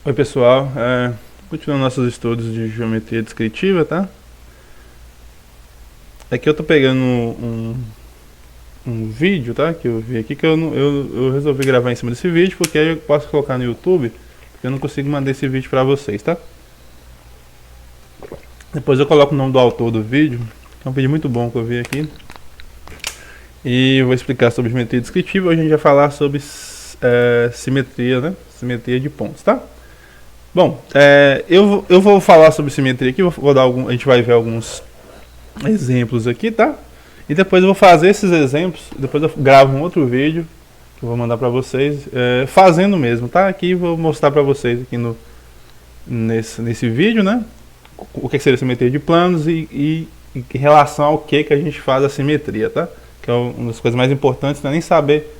Oi pessoal, continuando nossos estudos de geometria descritiva, tá? Aqui eu tô pegando um vídeo, tá? Que eu vi aqui que eu resolvi gravar em cima desse vídeo, porque aí eu posso colocar no YouTube, porque eu não consigo mandar esse vídeo pra vocês, tá? Depois eu coloco o nome do autor do vídeo, que é um vídeo muito bom que eu vi aqui. E eu vou explicar sobre geometria descritiva. Hoje a gente vai falar sobre simetria, né? Simetria de pontos, tá? Bom, eu vou falar sobre simetria aqui, vou dar a gente vai ver alguns exemplos aqui, tá? E depois eu vou fazer esses exemplos, depois eu gravo um outro vídeo que eu vou mandar pra vocês, fazendo mesmo, tá? Aqui vou mostrar pra vocês aqui nesse vídeo, né? O que seria simetria de planos e em relação ao que a gente faz a simetria, tá? Que é uma das coisas mais importantes, não é nem saber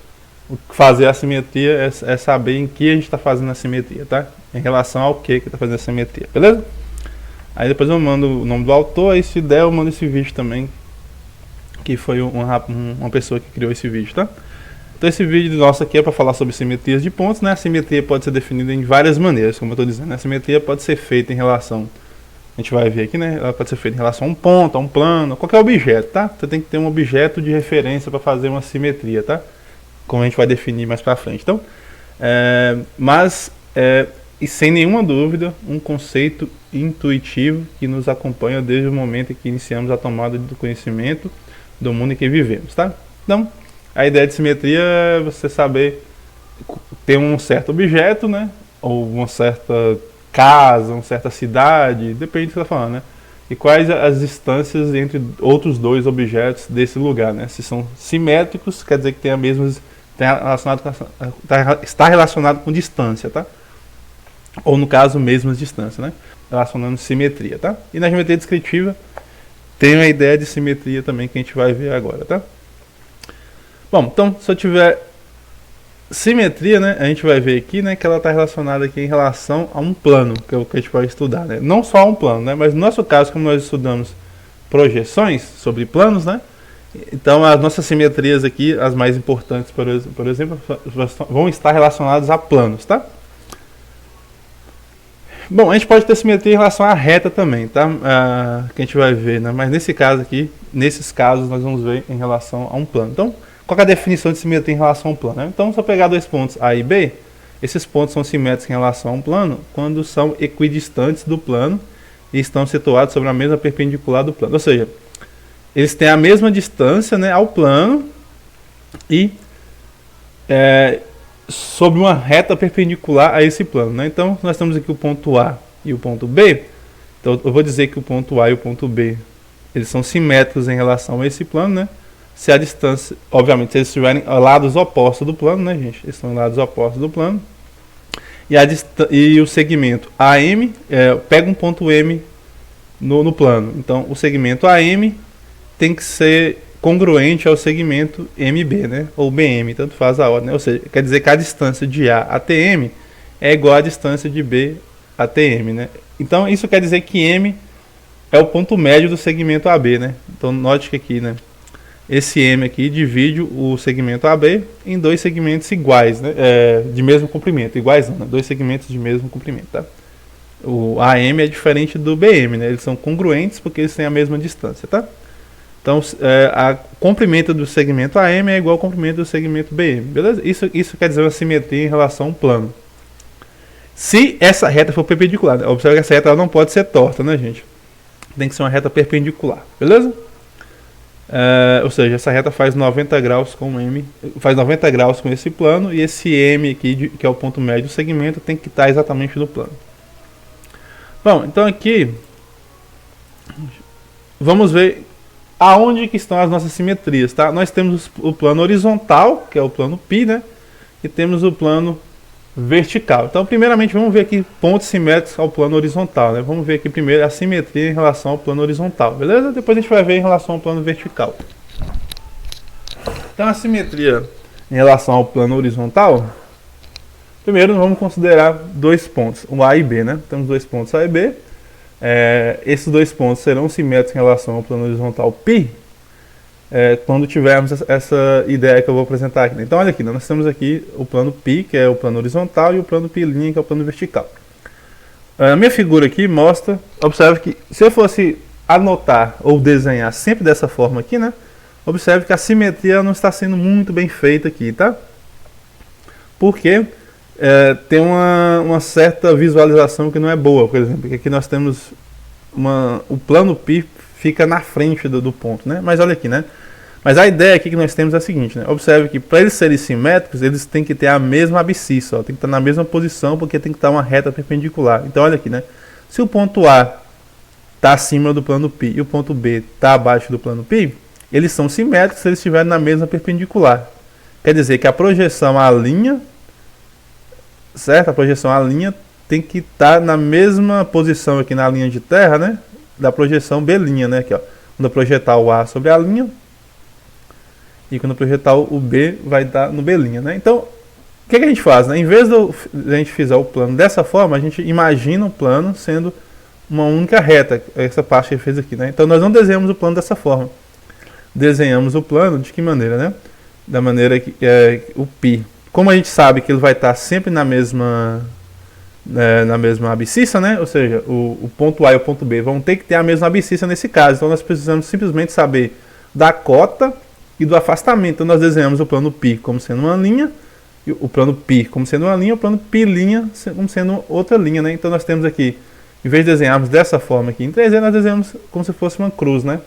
fazer a simetria, é saber em que a gente está fazendo a simetria, tá? Em relação ao que está fazendo a simetria, beleza? Aí depois eu mando o nome do autor, aí se der eu mando esse vídeo também, que foi uma pessoa que criou esse vídeo, tá? Então esse vídeo nosso aqui é para falar sobre simetrias de pontos, né? A simetria pode ser definida em várias maneiras, como eu estou dizendo. A simetria pode ser feita em relação, a gente vai ver aqui, né? Ela pode ser feita em relação a um ponto, a um plano, a qualquer objeto, tá? Você tem que ter um objeto de referência para fazer uma simetria, tá? Como a gente vai definir mais para frente. Então, e sem nenhuma dúvida, um conceito intuitivo que nos acompanha desde o momento em que iniciamos a tomada do conhecimento do mundo em que vivemos, tá? Então, a ideia de simetria é você saber ter um certo objeto, né? Ou uma certa casa, uma certa cidade, depende do que você está falando, né? E quais as distâncias entre outros dois objetos desse lugar, né? Se são simétricos, quer dizer que tem a mesma, está relacionado com distância, tá? Ou no caso, mesmas distâncias, né? Relacionando simetria, tá? E na geometria descritiva tem uma ideia de simetria também que a gente vai ver agora, tá? Bom, então se eu tiver simetria, né, a gente vai ver aqui, né, que ela está relacionada aqui em relação a um plano, que é o que a gente vai estudar, né? Não só a um plano, né, mas no nosso caso, como nós estudamos projeções sobre planos, né, então as nossas simetrias aqui, as mais importantes, por exemplo, vão estar relacionadas a planos, tá? Bom, a gente pode ter simetria em relação à reta também, tá? Que a gente vai ver, né? Mas nesse caso aqui, nesses casos, nós vamos ver em relação a um plano. Então, qual é a definição de simetria em relação a um plano, né? Então, se eu pegar dois pontos A e B, esses pontos são simétricos em relação a um plano quando são equidistantes do plano e estão situados sobre a mesma perpendicular do plano. Ou seja, eles têm a mesma distância, né, ao plano e sobre uma reta perpendicular a esse plano, né? Então, nós temos aqui o ponto A e o ponto B. Então, eu vou dizer que o ponto A e o ponto B, eles são simétricos em relação a esse plano, né? Se a distância, obviamente, se eles estiverem a lados opostos do plano, né, gente? Eles estão em lados opostos do plano. E o segmento AM, pega um ponto M no plano. Então, o segmento AM tem que ser congruente ao segmento MB, né? Ou BM, tanto faz a ordem, né? Ou seja, quer dizer que a distância de A até M é igual à distância de B até M, né? Então isso quer dizer que M é o ponto médio do segmento AB, né? Então note que aqui, né? Esse M aqui divide o segmento AB em dois segmentos iguais, né? De mesmo comprimento, iguais não, né? Dois segmentos de mesmo comprimento, tá? O AM é diferente do BM, né? Eles são congruentes porque eles têm a mesma distância, tá? Então, o comprimento do segmento AM é igual ao comprimento do segmento BM, beleza? Isso quer dizer uma simetria em relação a um plano. Se essa reta for perpendicular, né? Observe que essa reta ela não pode ser torta, né, gente? Tem que ser uma reta perpendicular, beleza? Ou seja, essa reta faz 90 graus com M, faz 90 graus com esse plano, e esse M aqui, que é o ponto médio do segmento, tem que estar exatamente no plano. Bom, então aqui, vamos ver aonde que estão as nossas simetrias, tá? Nós temos o plano horizontal, que é o plano π, né? E temos o plano vertical. Então, primeiramente, vamos ver aqui pontos simétricos ao plano horizontal, né? Vamos ver aqui primeiro a simetria em relação ao plano horizontal, beleza? Depois a gente vai ver em relação ao plano vertical. Então, a simetria em relação ao plano horizontal, primeiro vamos considerar dois pontos, o A e B, né? Temos dois pontos A e B. Esses dois pontos serão simétricos em relação ao plano horizontal π quando tivermos essa ideia que eu vou apresentar aqui. Então olha aqui, nós temos aqui o plano π, que é o plano horizontal, e o plano π', que é o plano vertical. A minha figura aqui mostra, observe que se eu fosse anotar ou desenhar sempre dessa forma aqui, né? Observe que a simetria não está sendo muito bem feita aqui, tá? Porque tem uma certa visualização que não é boa. Por exemplo, aqui nós temos o plano π fica na frente do ponto, né? Mas olha aqui, né? Mas a ideia aqui que nós temos é a seguinte, né? Observe que para eles serem simétricos, eles têm que ter a mesma abscissa, ó, tem que estar na mesma posição, porque tem que estar uma reta perpendicular. Então olha aqui, né? Se o ponto A está acima do plano π e o ponto B está abaixo do plano π, eles são simétricos se eles estiverem na mesma perpendicular. Quer dizer que a projeção à linha, certo? A projeção à linha tem que estar na mesma posição aqui na linha de terra, né? Da projeção B', né? Aqui, ó. Quando eu projetar o A sobre a linha, e quando eu projetar o B, vai dar no B', né? Então, o que a gente faz, né? Em vez de a gente fizer o plano dessa forma, a gente imagina o plano sendo uma única reta, essa parte que ele fez aqui, né? Então, nós não desenhamos o plano dessa forma. Desenhamos o plano de que maneira, né? Da maneira que o π. Como a gente sabe que ele vai estar sempre na mesma abscissa, né? Ou seja, o ponto A e o ponto B vão ter que ter a mesma abscissa nesse caso. Então, nós precisamos simplesmente saber da cota e do afastamento. Então, nós desenhamos o plano π como sendo uma linha, e o plano π como sendo uma linha, o plano π' como sendo outra linha, né? Então, nós temos aqui, em vez de desenharmos dessa forma aqui em 3D, nós desenhamos como se fosse uma cruz, né?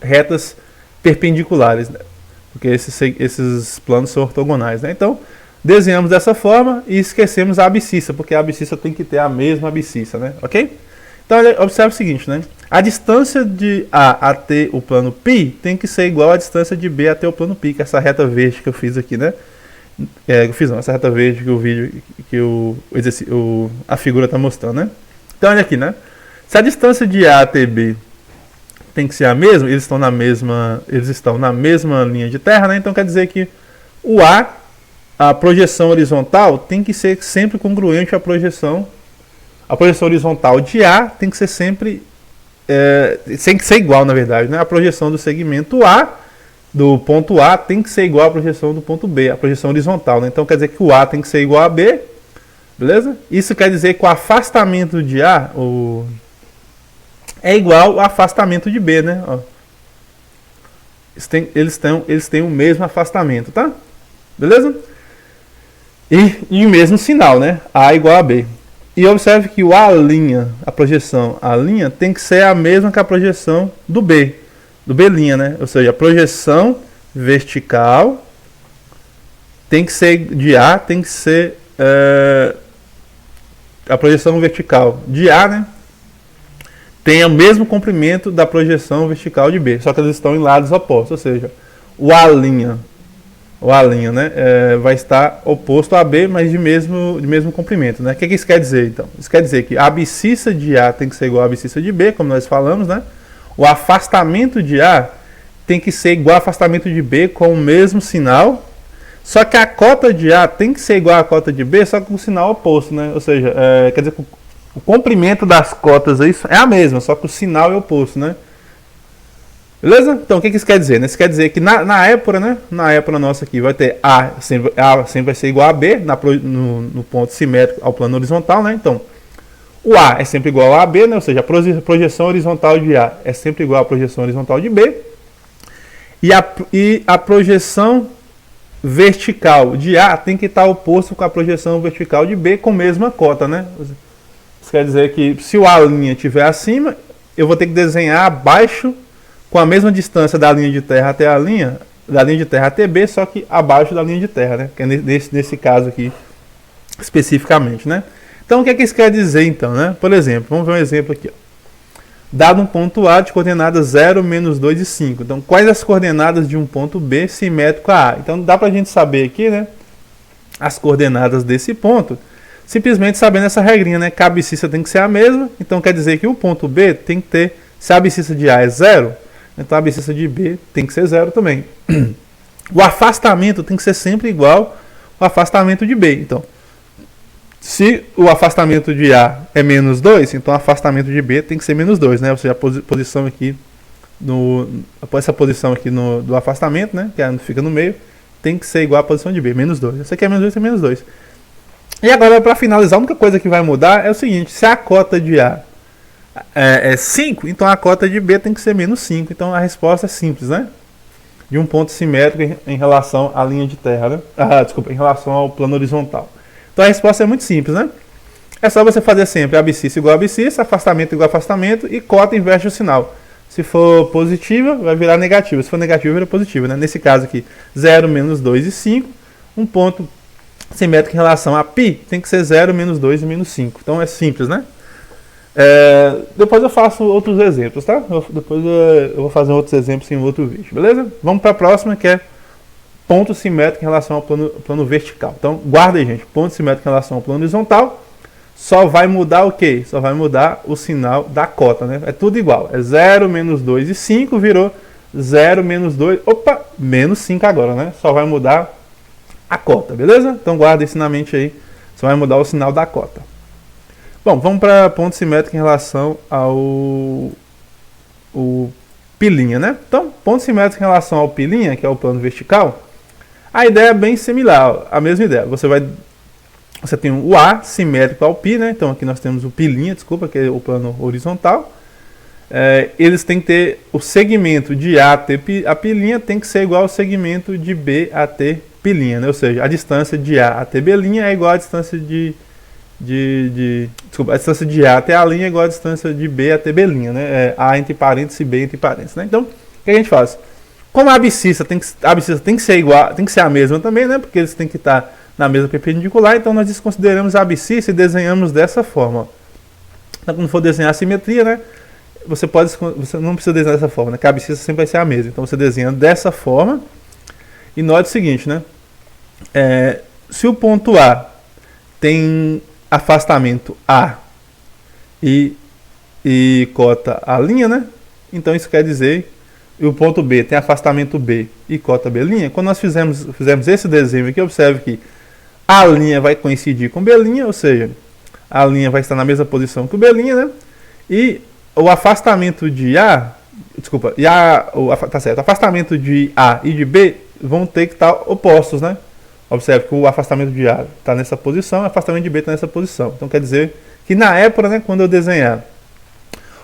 Retas perpendiculares, né? Porque esses planos são ortogonais, né? Então, desenhamos dessa forma e esquecemos a abscissa, porque a abscissa tem que ter a mesma abscissa, né? Ok? Então, observe o seguinte, né? A distância de A até o plano π tem que ser igual à distância de B até o plano π, que é essa reta verde que eu fiz aqui, né? Essa reta verde que o vídeo, a figura está mostrando, né? Então, olha aqui, né? Se a distância de A até B tem que ser a mesma, eles estão na mesma linha de terra, né? Então, quer dizer que a projeção horizontal tem que ser sempre congruente à projeção. A projeção horizontal de A tem que ser sempre tem que ser igual, na verdade, né? A projeção do segmento A, do ponto A, tem que ser igual à projeção do ponto B, a projeção horizontal, né? Então quer dizer que o A tem que ser igual a B, beleza? Isso quer dizer que o afastamento de A é igual ao afastamento de B, né? Ó. Eles têm o mesmo afastamento, tá? Beleza? E o mesmo sinal, né? A igual a B. E observe que o A', a projeção A', tem que ser a mesma que a projeção do B', né? Ou seja, a projeção vertical tem que ser de A, tem que ser a projeção vertical de A, né? Tem o mesmo comprimento da projeção vertical de B, só que eles estão em lados opostos, ou seja, o A', né, vai estar oposto a B, mas de mesmo comprimento, né? O que isso quer dizer, então? Isso quer dizer que a abscissa de A tem que ser igual à abscissa de B, como nós falamos, né? O afastamento de A tem que ser igual ao afastamento de B com o mesmo sinal, só que a cota de A tem que ser igual à cota de B, só que com o sinal oposto, né? Ou seja, quer dizer que o comprimento das cotas é a mesma, só que o sinal é oposto, né? Beleza? Então, o que isso quer dizer? Né? Isso quer dizer que na épora, né? Na épora nossa aqui vai ter A sempre vai ser igual a B no ponto simétrico ao plano horizontal, né? Então, o A é sempre igual a B, né? Ou seja, a projeção horizontal de A é sempre igual à projeção horizontal de B. E a projeção vertical de A tem que estar oposto com a projeção vertical de B com a mesma cota, né? Isso quer dizer que se o A' estiver acima, eu vou ter que desenhar abaixo com a mesma distância da linha de terra até da linha de terra até B, só que abaixo da linha de terra, né? Que é nesse caso aqui, especificamente, né? Então, o que isso quer dizer, então, né? Por exemplo, vamos ver um exemplo aqui, ó. Dado um ponto A de coordenadas 0, menos 2 e 5. Então, quais as coordenadas de um ponto B simétrico a A? Então, dá pra gente saber aqui, né? As coordenadas desse ponto, simplesmente sabendo essa regrinha, né? Que a abscissa tem que ser a mesma. Então, quer dizer que o ponto B tem que ter, se a abscissa de A é 0, então a abscissa de B tem que ser 0 também. O afastamento tem que ser sempre igual ao afastamento de B. Então, se o afastamento de A é menos 2, então o afastamento de B tem que ser menos 2, né? Ou seja, a posição aqui, essa posição aqui do afastamento, né? Que fica no meio, tem que ser igual à posição de B, menos 2. Essa aqui é menos 2, é menos 2. E agora, para finalizar, a única coisa que vai mudar é o seguinte: se a cota de A é 5, então a cota de B tem que ser menos 5. Então a resposta é simples, né? De um ponto simétrico em relação à linha de terra, né? Desculpa, em relação ao plano horizontal. Então a resposta é muito simples, né? É só você fazer sempre abscissa igual a abscissa, afastamento igual a afastamento e cota inverte o sinal. Se for positiva, vai virar negativa. Se for negativa, vira positiva, né? Nesse caso aqui, 0, menos 2 e 5. Um ponto simétrico em relação a π tem que ser 0, menos 2 e menos 5. Então é simples, né? Depois eu faço outros exemplos, tá? Depois eu vou fazer outros exemplos em outro vídeo, beleza? Vamos para a próxima, que é ponto simétrico em relação ao plano vertical. Então, guarda aí, gente. Ponto simétrico em relação ao plano horizontal. Só vai mudar o quê? Só vai mudar o sinal da cota, né? É tudo igual. É 0, menos 2 e 5, virou 0, menos 2, menos 5 agora, né? Só vai mudar a cota, beleza? Então guarda isso na mente aí. Só vai mudar o sinal da cota. Bom, vamos para ponto simétrico em relação ao pilinha, né? Então, ponto simétrico em relação ao pilinha, que é o plano vertical, a ideia é bem similar, a mesma ideia. Você tem o A simétrico ao π, né? Então aqui nós temos o pilinha, desculpa, que é o plano horizontal. Eles têm que ter o segmento de A até a pilinha tem que ser igual ao segmento de B até pilinha, né? Ou seja, a distância de A até B' é igual à distância a distância de A até a linha é igual à distância de B até B', né? A entre parênteses e B entre parênteses, né? Então, o que a gente faz? Como a abscissa tem que ser igual, tem que ser a mesma também, né? Porque eles têm que estar na mesma perpendicular, então nós desconsideramos a abscissa e desenhamos dessa forma. Então, quando for desenhar a simetria, né? Você não precisa desenhar dessa forma, né? Que a abscissa sempre vai ser a mesma. Então você desenha dessa forma e note o seguinte, né? Se o ponto A tem afastamento A e cota A', né? Então isso quer dizer que o ponto B tem afastamento B e cota B'. Quando nós fizemos esse desenho aqui, observe que A' vai coincidir com B', ou seja, a linha vai estar na mesma posição que o B', né? E o afastamento de A, tá certo, o afastamento de A e de B vão ter que estar opostos, né? Observe que o afastamento de A está nessa posição, o afastamento de B está nessa posição. Então quer dizer que na época, né, quando eu desenhar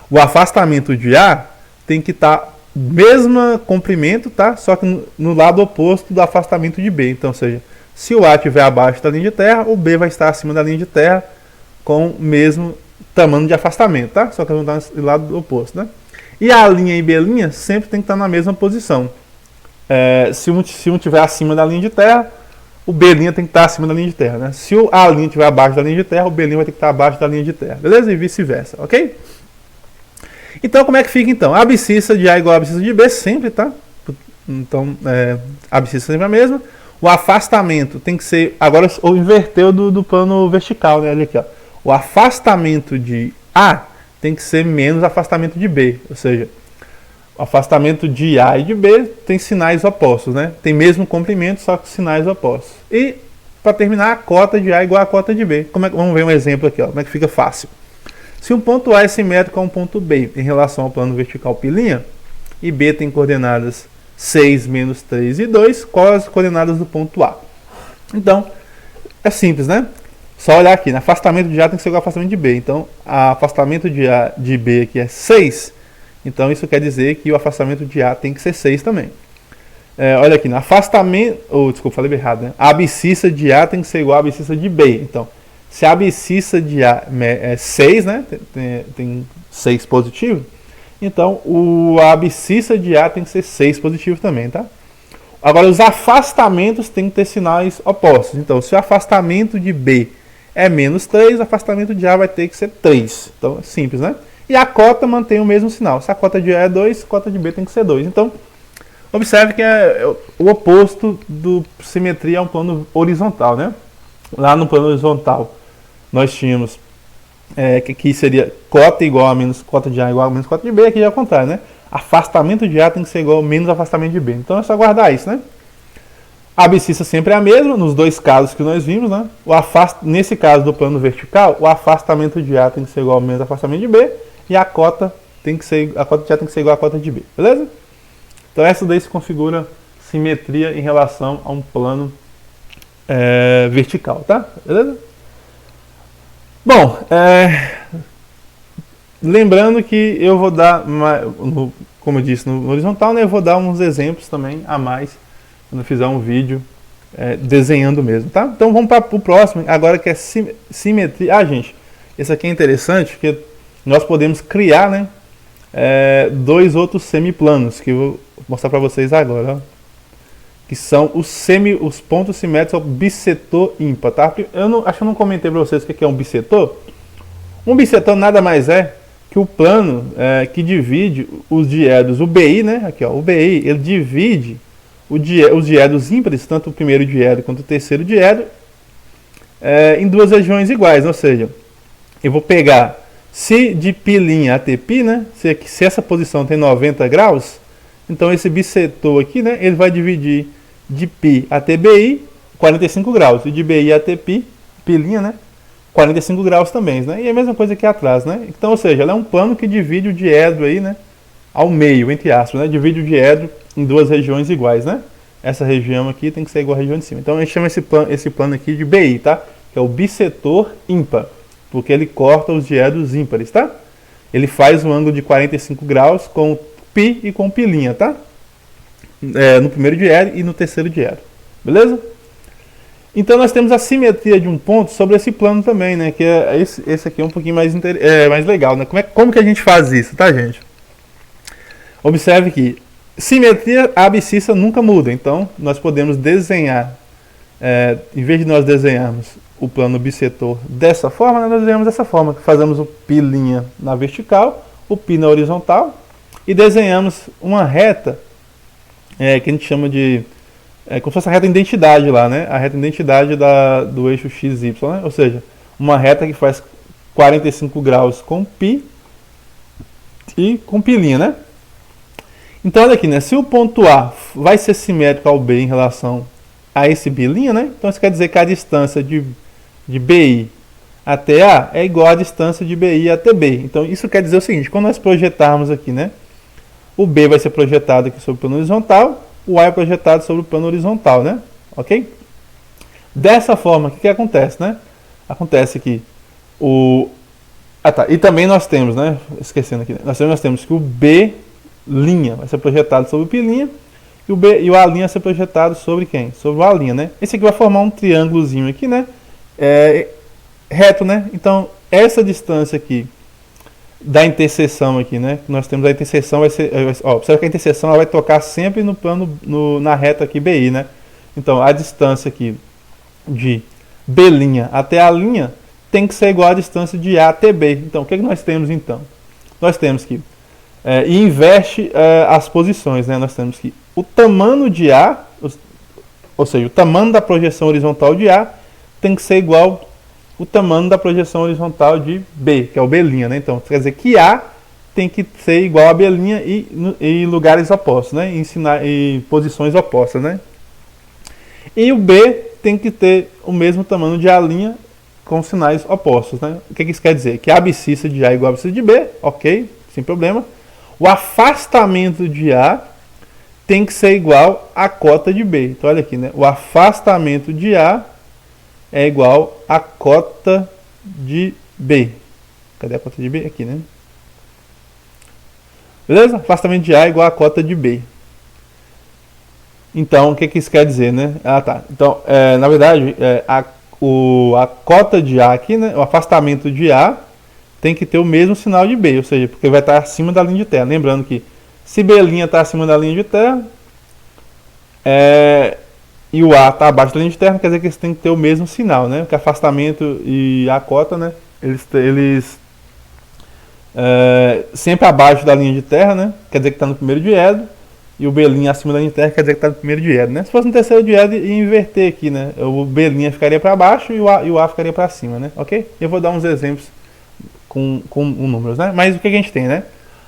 o afastamento de A, tem que estar mesmo comprimento, tá? Só que no lado oposto do afastamento de B. Então, ou seja, se o A estiver abaixo da linha de terra, o B vai estar acima da linha de terra com o mesmo tamanho de afastamento, tá? Só que vão estar do lado oposto, né? E A' e B' sempre tem que estar na mesma posição. Se um estiver acima da linha de terra, o B' tem que estar acima da linha de terra, né? Se o A' estiver abaixo da linha de terra, o B' vai ter que estar abaixo da linha de terra, beleza? E vice-versa, ok? Então, como é que fica, então? A abscissa de A igual a abscissa de B sempre, tá? Então, a abscissa sempre é a mesma. O afastamento tem que ser... Agora, ou inverteu do plano vertical, né? Olha aqui, ó. O afastamento de A tem que ser menos afastamento de B. Ou seja, o afastamento de A e de B tem sinais opostos, né? Tem mesmo comprimento, só que sinais opostos. E, para terminar, a cota de A igual a cota de B. Vamos ver um exemplo aqui, ó, como é que fica fácil. Se um ponto A é simétrico a um ponto B em relação ao plano vertical π', e B tem coordenadas 6, menos 3 e 2, quais as coordenadas do ponto A? Então, é simples, né? Só olhar aqui, no afastamento de A tem que ser igual ao afastamento de B. Então, o afastamento de B aqui é 6. Então, isso quer dizer que o afastamento de A tem que ser 6 também. Olha aqui, no afastamento... desculpa, falei errado, né? A abscissa de A tem que ser igual à abscissa de B. Então, se a abscissa de A é 6, né? Tem 6 positivo. Então, a abscissa de A tem que ser 6 positivo também, tá? Agora, os afastamentos têm que ter sinais opostos. Então, se o afastamento de B é menos 3, o afastamento de A vai ter que ser 3. Então, é simples, né? E a cota mantém o mesmo sinal. Se a cota de A é 2, a cota de B tem que ser 2. Então, observe que o oposto do simetria é um plano horizontal, né? Lá no plano horizontal, nós tínhamos que aqui seria cota igual a menos cota de A igual a menos cota de B. Aqui é o contrário, né? Afastamento de A tem que ser igual a menos afastamento de B. Então, é só guardar isso, né? A abscissa sempre é a mesma, nos dois casos que nós vimos, né? Nesse caso do plano vertical, o afastamento de A tem que ser igual ao menos afastamento de B, e a cota de A tem que ser igual à cota de B, beleza? Então essa daí se configura simetria em relação a um plano vertical, tá? Beleza? Bom, lembrando que eu vou dar, como eu disse, no horizontal, né, eu vou dar uns exemplos também a mais quando eu fizer um vídeo desenhando mesmo, tá? Então vamos para o próximo, agora que é simetria. Ah, gente, esse aqui é interessante, porque nós podemos criar, né, dois outros semiplanos, que eu vou mostrar para vocês agora, ó, que são os pontos simétricos ao bissetor ímpar, tá? Acho que eu não comentei para vocês o que é um bissetor. Um bissetor nada mais é que o plano que divide os diédros, o BI, né? Aqui, ó, o BI, ele divide os diédros ímpares, tanto o primeiro diédro quanto o terceiro diédro, em duas regiões iguais. Ou seja, eu vou pegar, se de π' até π, né? Se essa posição tem 90 graus, então esse bissetor aqui, né? Ele vai dividir de π até BI 45 graus, e de BI até π', né? 45 graus também, né? E é a mesma coisa aqui atrás, né? Então, ou seja, ela é um plano que divide o diedro aí, né? Ao meio, entre aspas, né? Divide o diedro em duas regiões iguais, né? Essa região aqui tem que ser igual à região de cima. Então a gente chama esse plano aqui de BI, tá? Que é o bissetor ímpar, porque ele corta os diedros ímpares, tá? Ele faz um ângulo de 45 graus com π e com π', tá? No primeiro diedro e no terceiro diedro. Beleza? Então nós temos a simetria de um ponto sobre esse plano também, né? Que esse aqui é um pouquinho mais legal, né? Como que a gente faz isso, tá, gente? Observe que simetria abscissa nunca muda. Então nós podemos desenhar, em vez de nós desenharmos o plano bissetor dessa forma, nós desenhamos dessa forma. Fazemos o π' na vertical, o π na horizontal e desenhamos uma reta que a gente chama de como se fosse a reta identidade lá, né? A reta identidade do eixo XY, né? Ou seja, uma reta que faz 45 graus com π e com π', né? Então, olha aqui, né? Se o ponto A vai ser simétrico ao B em relação a esse π', né? Então, isso quer dizer que a distância de BI até A é igual à distância de BI até B. Então, isso quer dizer o seguinte, quando nós projetarmos aqui, né? O B vai ser projetado aqui sobre o plano horizontal, o A é projetado sobre o plano horizontal, né? Ok? Dessa forma, o que acontece, né? Acontece que e também nós temos, né? Esquecendo aqui, nós temos que o B' vai ser projetado sobre o π' e o A' vai ser projetado sobre quem? Sobre o A', né? Esse aqui vai formar um triângulozinho aqui, né? Reto, né? Então, essa distância aqui da interseção aqui, né? Nós temos a interseção, observa que a interseção ela vai tocar sempre no plano, na reta aqui BI, né? Então, a distância aqui de B' até A' tem que ser igual à distância de A até B. Então, o que nós temos então? Nós temos que, e inverte as posições, né? Nós temos que o tamanho de A, ou seja, o tamanho da projeção horizontal de A tem que ser igual o tamanho da projeção horizontal de B, que é o B', né? Então, quer dizer que A tem que ser igual a B' em lugares opostos, né? Em posições opostas, né? E o B tem que ter o mesmo tamanho de A' com sinais opostos, né? O que isso quer dizer? Que a abscissa de A é igual a abscissa de B, ok, sem problema. O afastamento de A tem que ser igual à cota de B. Então, olha aqui, né? O afastamento de A é igual à cota de B. Cadê a cota de B? Aqui, né? Beleza? Afastamento de A é igual à cota de B. Então, o que isso quer dizer, né? Ah, tá. Então, na verdade, a cota de A aqui, né? O afastamento de A tem que ter o mesmo sinal de B, ou seja, porque vai estar acima da linha de terra. Lembrando que se B' está acima da linha de terra, e o A está abaixo da linha de terra, quer dizer que eles têm que ter o mesmo sinal, né? Porque afastamento e a cota, né? Eles sempre abaixo da linha de terra, né? Quer dizer que está no primeiro diedro, e o B' acima da linha de terra quer dizer que está no primeiro diedro, né? Se fosse no terceiro diedro, ia inverter aqui, né? O B' ficaria para baixo e o A ficaria para cima, né? Ok? Eu vou dar uns exemplos com números, né? Mas o que a gente tem, né?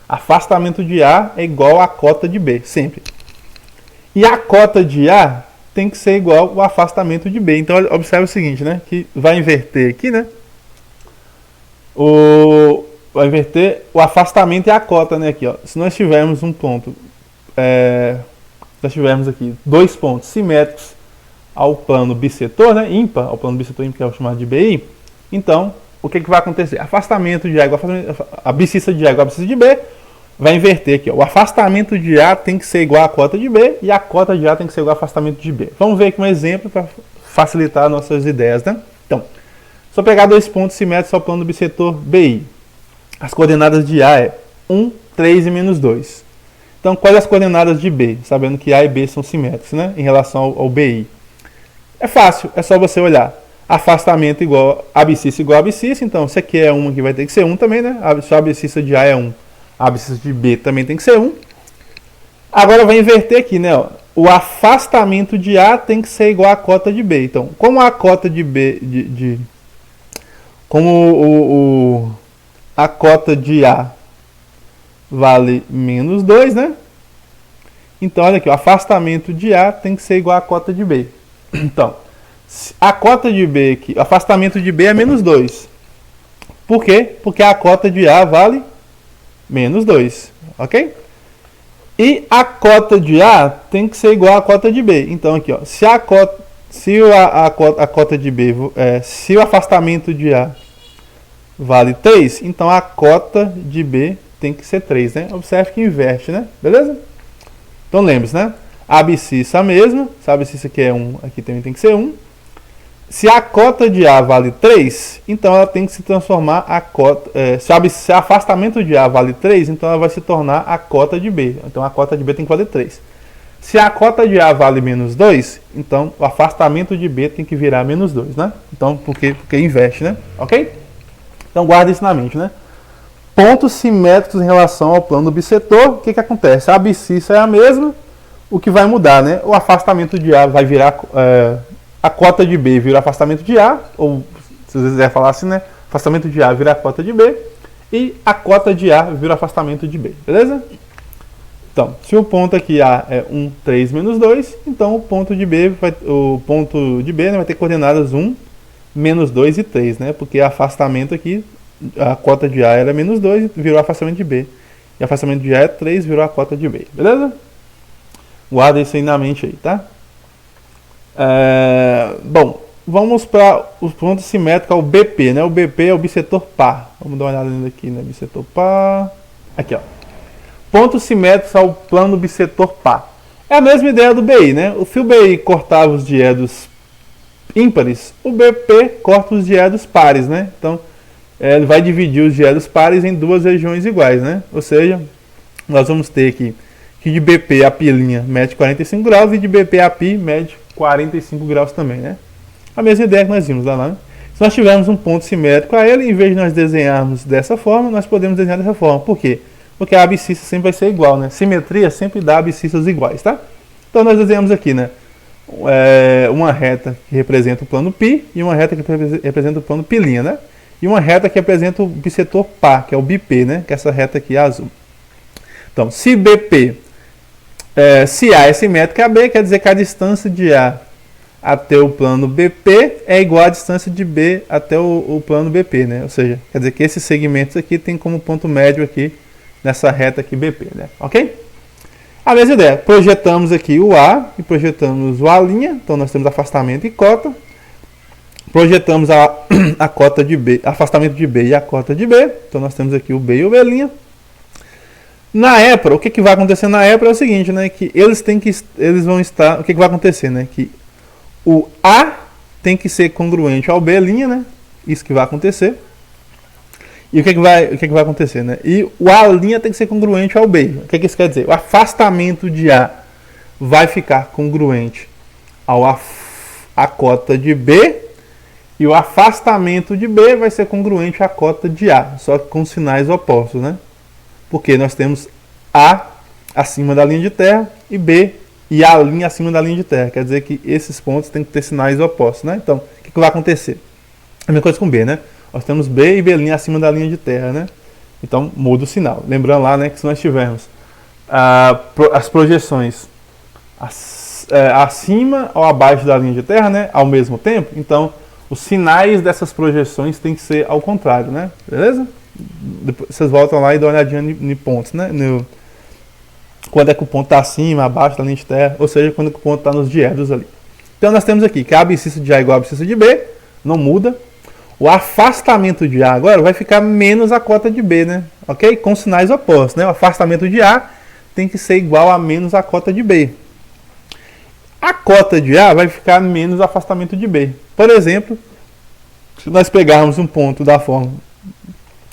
Afastamento de A é igual à cota de B, sempre. E a cota de A tem que ser igual ao afastamento de B. Então, observe o seguinte, né? Que vai inverter aqui, né? Vai inverter o afastamento e a cota, né? Aqui, ó. Se nós tivermos um ponto, nós tivermos aqui dois pontos simétricos ao plano bissetor, né? Ímpar, ao plano bissetor ímpar, que é o chamado de BI. Então, o que vai acontecer? Afastamento de A igual a abscissa de A igual a abscissa de B, vai inverter aqui. Ó. O afastamento de A tem que ser igual à cota de B e a cota de A tem que ser igual ao afastamento de B. Vamos ver aqui um exemplo para facilitar nossas ideias, né? Então, só pegar dois pontos simétricos ao plano bissetor BI. As coordenadas de A é 1, 3 e menos 2. Então, quais as coordenadas de B? Sabendo que A e B são simétricos, né? Em relação ao BI. É fácil, é só você olhar. Afastamento igual a abscissa igual a abscissa. Então, se aqui é 1, aqui vai ter que ser 1 também, né? Se a abscissa de A é 1, a abscissa de B também tem que ser 1. Agora vai inverter aqui, né? Ó. O afastamento de A tem que ser igual à cota de B. Então, como a cota de B... como a cota de A vale menos 2, né? Então, olha aqui, o afastamento de A tem que ser igual à cota de B. Então, a cota de B aqui, o afastamento de B é menos 2. Por quê? Porque a cota de A vale menos 2, ok? E a cota de A tem que ser igual à cota de B. Então, aqui, ó, se a cota de B, se o afastamento de A vale 3, então a cota de B tem que ser 3, né? Observe que inverte, né? Beleza? Então lembre-se, né? A abscissa a mesma, se a abscissa aqui é 1, aqui também tem que ser 1. Se a cota de A vale 3, então ela tem que se transformar a cota... se o afastamento de A vale 3, então ela vai se tornar a cota de B. Então a cota de B tem que valer 3. Se a cota de A vale menos 2, então o afastamento de B tem que virar menos 2, né? Então, porque inverte, né? Ok? Então guarda isso na mente, né? Pontos simétricos em relação ao plano bissetor, o que acontece? A abscissa é a mesma, o que vai mudar, né? O afastamento de A vai virar... a cota de B vira afastamento de A, ou se você quiser falar assim, né? Afastamento de A vira a cota de B, e a cota de A vira afastamento de B, beleza? Então, se o ponto aqui A é 1, 3, menos 2, então o ponto de B vai ter coordenadas 1, menos 2 e 3, né? Porque afastamento aqui, a cota de A era menos 2 e virou afastamento de B. E afastamento de A é 3, virou a cota de B, beleza? Guarda isso aí na mente aí, tá? Bom, vamos para os pontos simétricos ao BP, né? O BP é o bissetor par. Vamos dar uma olhada aqui, né? Bissetor par. Aqui, ó. Pontos simétricos ao plano bissetor par. É a mesma ideia do BI, né? Se o BI cortava os diedos ímpares, o BP corta os diedos pares, né? Então, ele vai dividir os diedos pares em duas regiões iguais, né? Ou seja, nós vamos ter aqui que de BP a π' mede 45 graus e de BP a π mede 45 graus também, né? A mesma ideia que nós vimos lá, né? Se nós tivermos um ponto simétrico a ele, em vez de nós desenharmos dessa forma, nós podemos desenhar dessa forma. Por quê? Porque a abscissa sempre vai ser igual, né? Simetria sempre dá abscissas iguais, tá? Então nós desenhamos aqui, né? Uma reta que representa o plano π e uma reta que representa o plano π', né? E uma reta que representa o bissetor par, que é o BP, né? Que é essa reta aqui azul. Então, se BP... se A é simétrica a B, quer dizer que a distância de A até o plano BP é igual à distância de B até o plano BP, né? Ou seja, quer dizer que esses segmentos aqui tem como ponto médio aqui nessa reta aqui BP, né? Ok? A mesma ideia, projetamos aqui o A e projetamos o A', então nós temos afastamento e cota. Projetamos a cota de B, afastamento de B e a cota de B, então nós temos aqui o B e o B'. Na EPRA, o que vai acontecer na EPRA é o seguinte, né? Que eles vão estar... O que vai acontecer, né? Que o A tem que ser congruente ao B', né? Isso que vai acontecer. E o que vai acontecer, né? E o A' tem que ser congruente ao B. O que isso quer dizer? O afastamento de A vai ficar congruente à cota de B. E o afastamento de B vai ser congruente à cota de A. Só que com sinais opostos, né? Porque nós temos A acima da linha de terra e B e A' acima da linha de terra. Quer dizer que esses pontos têm que ter sinais opostos, né? Então, o que vai acontecer? A mesma coisa com B, né? Nós temos B e B' acima da linha de terra, né? Então, muda o sinal. Lembrando lá, né, que se nós tivermos as projeções acima ou abaixo da linha de terra, né, ao mesmo tempo, então, os sinais dessas projeções têm que ser ao contrário, né? Beleza? Depois vocês voltam lá e dão uma olhadinha em pontos, né? Quando é que o ponto está acima, abaixo da linha de terra, ou seja, quando é que o ponto está nos diedos ali. Então nós temos aqui que a abscissa de A igual a abscissa de B, não muda. O afastamento de A agora vai ficar menos a cota de B, né? Ok? Com sinais opostos, né? O afastamento de A tem que ser igual a menos a cota de B. A cota de A vai ficar menos o afastamento de B. Por exemplo, se nós pegarmos um ponto da forma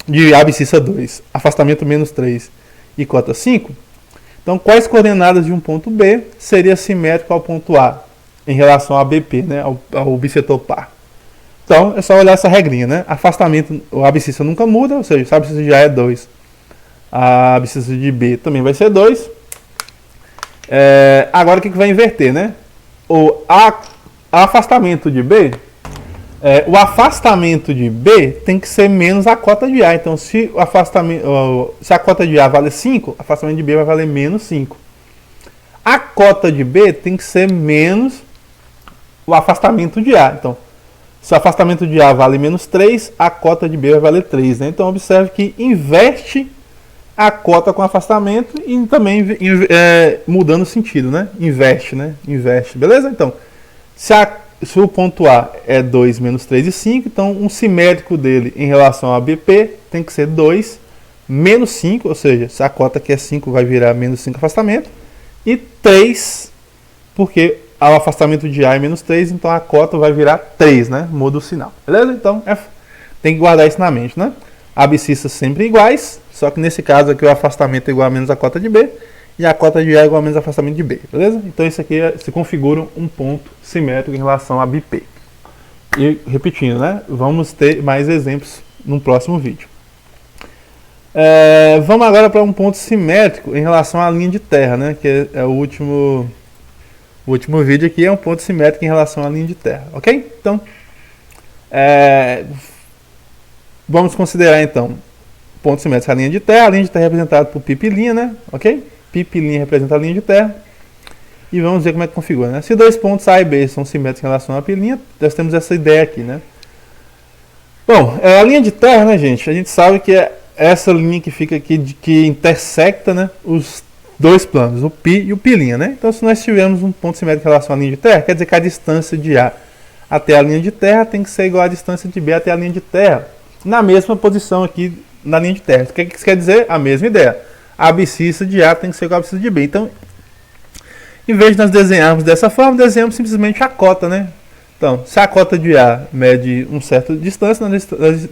de abscissa 2, afastamento menos 3 e cota 5, então quais coordenadas de um ponto B seria simétrico ao ponto A em relação a BP, né? ao bissetor par? Então, é só olhar essa regrinha, né? Afastamento, a abscissa nunca muda, ou seja, se a abscissa de A é 2, a abscissa de B também vai ser 2. Agora, o que vai inverter, né? O afastamento de B, o afastamento de B tem que ser menos a cota de A. Então, se a cota de A vale 5, o afastamento de B vai valer menos 5. A cota de B tem que ser menos o afastamento de A. Então, se o afastamento de A vale menos 3, a cota de B vai valer 3. Né? Então, observe que inverte a cota com afastamento e também mudando o sentido, né? Inverte, né? Inverte, beleza? Então, se o ponto A é 2, menos 3 e 5, então um simétrico dele em relação a BP tem que ser 2, menos 5, ou seja, se a cota aqui é 5, vai virar menos 5 afastamento, e 3, porque o afastamento de A é menos 3, então a cota vai virar 3, né? Muda o sinal, beleza? Então, tem que guardar isso na mente, né? Abscissas sempre iguais, só que nesse caso aqui o afastamento é igual a menos a cota de B, e a cota de A é igual a menos afastamento de B, beleza? Então isso aqui se configura um ponto simétrico em relação a BP. E repetindo, né? Vamos ter mais exemplos no próximo vídeo. Vamos agora para um ponto simétrico em relação à linha de terra, né? Que é o último vídeo aqui, é um ponto simétrico em relação à linha de terra, ok? Então, vamos considerar então ponto simétrico à linha de terra. A linha de terra é representada por pipilinha, né? Ok? Pipilinha representa a linha de terra. E vamos ver como é que configura, né? Se dois pontos A e B são simétricos em relação à pilinha, nós temos essa ideia aqui, né? Bom, a linha de terra, né, gente? A gente sabe que é essa linha que fica aqui, que intersecta, né, os dois planos, o π e o pilinha, né? Então, se nós tivermos um ponto simétrico em relação à linha de terra, quer dizer que a distância de A até a linha de terra tem que ser igual à distância de B até a linha de terra, na mesma posição aqui na linha de terra. O que isso quer dizer? A mesma ideia. A abscissa de A tem que ser igual à abscissa de B. Então, em vez de nós desenharmos dessa forma, desenhamos simplesmente a cota, né? Então, se a cota de A mede uma certa distância,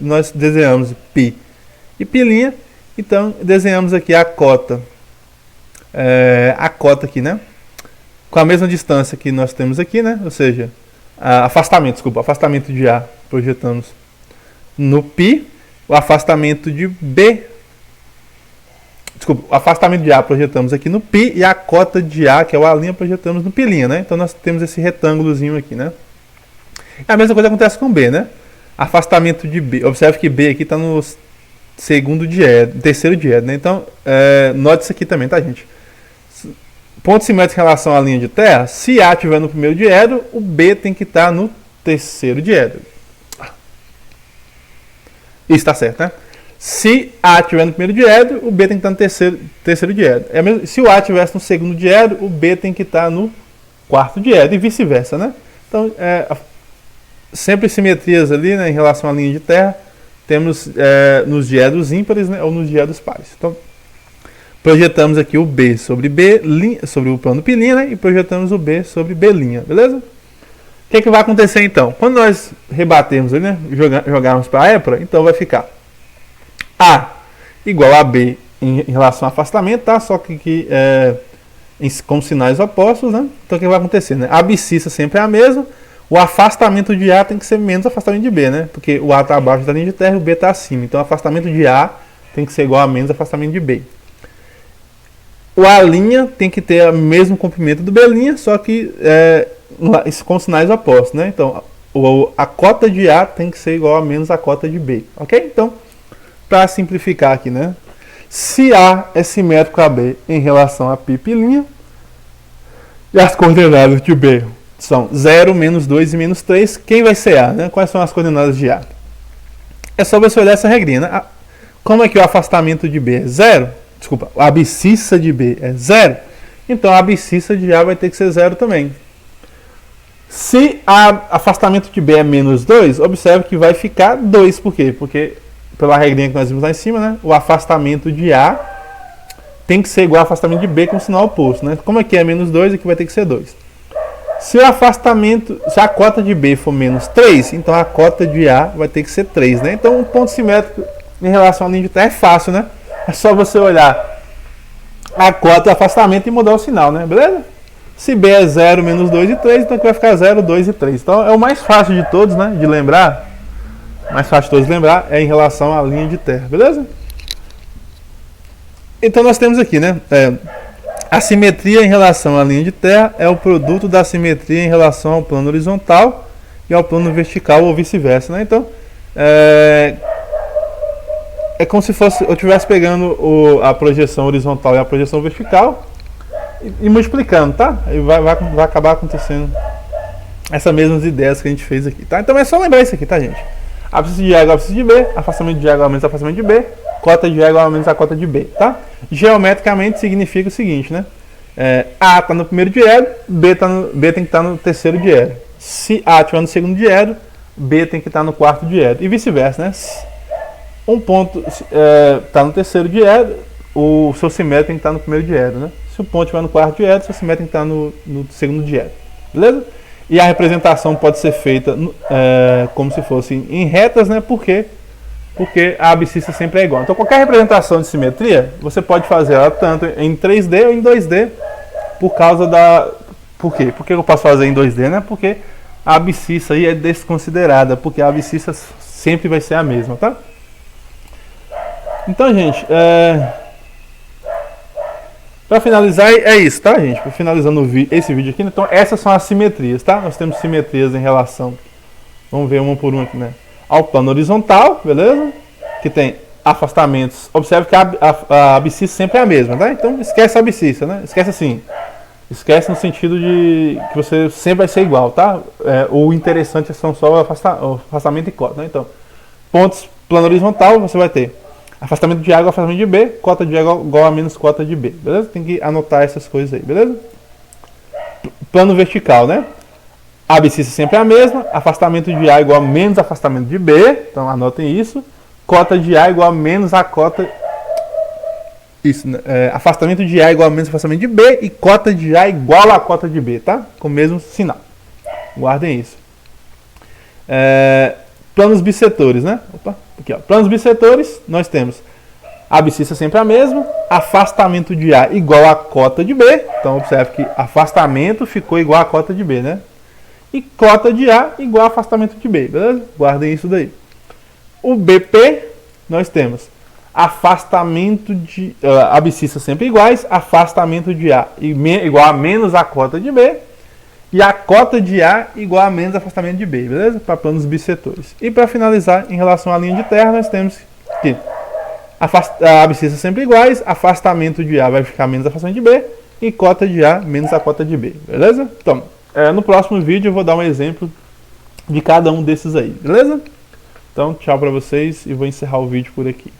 nós desenhamos π e pilinha. Então, desenhamos aqui a cota aqui, né? Com a mesma distância que nós temos aqui, né? Ou seja, afastamento de A projetamos no π, o afastamento de B, o afastamento de A projetamos aqui no π e a cota de A, que é o A', projetamos no pilinha, né? Então nós temos esse retângulozinho aqui, né? A mesma coisa acontece com B, né? Afastamento de B, observe que B aqui está no terceiro diédro, né? Então, note isso aqui também, tá, gente? Ponto simétrico em relação à linha de terra, se A estiver no primeiro diédro, o B tem que estar no terceiro diédro. Isso está certo, né? Se A estiver no primeiro diédro, o B tem que estar no terceiro diédro. Se o A estivesse no segundo diédro, o B tem que estar no quarto diédro e vice-versa, né? Então, sempre simetrias ali, né, em relação à linha de terra, temos nos diédros ímpares, né, ou nos diédros pares. Então, projetamos aqui o B sobre B, sobre o plano pilinha, né, e projetamos o B sobre B', beleza? O que vai acontecer então? Quando nós rebatermos, né, jogarmos para a épora, então vai ficar A igual a B em relação ao afastamento, tá? Só que com sinais opostos, né? Então o que vai acontecer, né? A abscissa sempre é a mesma, o afastamento de A tem que ser menos o afastamento de B, né? Porque o A está abaixo da linha de terra e o B está acima. Então o afastamento de A tem que ser igual a menos o afastamento de B. O A' tem que ter o mesmo comprimento do B', só que com sinais opostos, né? Então a cota de A tem que ser igual a menos a cota de B, ok? Então, para simplificar aqui, né? Se A é simétrico a B em relação a pipilinha, e as coordenadas de B são 0, menos 2 e menos 3, quem vai ser A, né? Quais são as coordenadas de A? É só você olhar essa regrinha, né? Como é que o afastamento de B é 0? Desculpa, a abscissa de B é 0, então a abscissa de A vai ter que ser 0 também. Se a afastamento de B é menos 2, observe que vai ficar 2. Por quê? Porque, pela regrinha que nós vimos lá em cima, né, o afastamento de A tem que ser igual ao afastamento de B com sinal oposto. Né? Como aqui é menos 2, aqui vai ter que ser 2. Se o afastamento, se a cota de B for menos 3, então a cota de A vai ter que ser 3. Né? Então, um ponto simétrico em relação à linha de terra é fácil, né? É só você olhar a cota e o afastamento e mudar o sinal, né? Beleza? Se B é 0, menos 2 e 3, então aqui vai ficar 0, 2 e 3. Então é o mais fácil de todos, né? De lembrar. Mais fácil de todos de lembrar é em relação à linha de terra, beleza? Então nós temos aqui, né? A simetria em relação à linha de terra é o produto da simetria em relação ao plano horizontal e ao plano vertical ou vice-versa, né? Então, é como se fosse eu estivesse pegando a projeção horizontal e a projeção vertical e multiplicando, tá? Aí vai acabar acontecendo essas mesmas ideias que a gente fez aqui, tá? Então é só lembrar isso aqui, tá, gente? Abscissa de A igual a abscissa de B, afastamento de A igual a menos afastamento de B, cota de A igual a menos a cota de B, tá? Geometricamente significa o seguinte, né? A está no primeiro diedro, B tem que estar no terceiro diedro. Se A estiver no segundo diedro, B tem que estar no quarto diedro. E vice-versa, né? Um ponto está no terceiro diedro, o seu simétrico tem que estar no primeiro diedro, né? Se o ponto estiver no quarto diedro, o seu simétrico tem que estar no segundo diedro. Beleza? E a representação pode ser feita como se fosse em retas, né? Por quê? Porque a abscissa sempre é igual. Então, qualquer representação de simetria, você pode fazer ela tanto em 3D ou em 2D, por causa da... Por quê? Por que eu posso fazer em 2D, né? Porque a abscissa aí é desconsiderada, porque a abscissa sempre vai ser a mesma, tá? Então, gente, para finalizar, é isso, tá, gente? Finalizando esse vídeo aqui, então, essas são as simetrias, tá? Nós temos simetrias em relação, vamos ver uma por uma aqui, né? Ao plano horizontal, beleza? Que tem afastamentos. Observe que a abscissa sempre é a mesma, tá? Então, esquece a abscissa, né? Esquece assim. Esquece no sentido de que você sempre vai ser igual, tá? O interessante são só o afastamento e cota, né? Então, pontos plano horizontal, você vai ter afastamento de A igual afastamento de B, cota de A igual a menos cota de B, beleza? Tem que anotar essas coisas aí, beleza? Plano vertical, né? A abscissa sempre é a mesma, afastamento de A igual a menos afastamento de B, então anotem isso. Cota de A igual a menos a cota... Isso, né? Afastamento de A igual a menos afastamento de B e cota de A igual a cota de B, tá? Com o mesmo sinal. Guardem isso. Planos bissetores, né? Opa, aqui, ó. Planos bissetores, nós temos a abscissa sempre a mesma, afastamento de A igual a cota de B, então observe que afastamento ficou igual a cota de B, né? E cota de A igual a afastamento de B, beleza? Guardem isso daí. O BP, nós temos afastamento de abscissa sempre iguais, afastamento de A igual a menos a cota de B, e a cota de A igual a menos afastamento de B, beleza? Para planos bissetores. E para finalizar, em relação à linha de terra, nós temos que a abscissa sempre iguais, afastamento de A vai ficar menos afastamento de B, e cota de A menos a cota de B, beleza? Então, no próximo vídeo eu vou dar um exemplo de cada um desses aí, beleza? Então, tchau para vocês e vou encerrar o vídeo por aqui.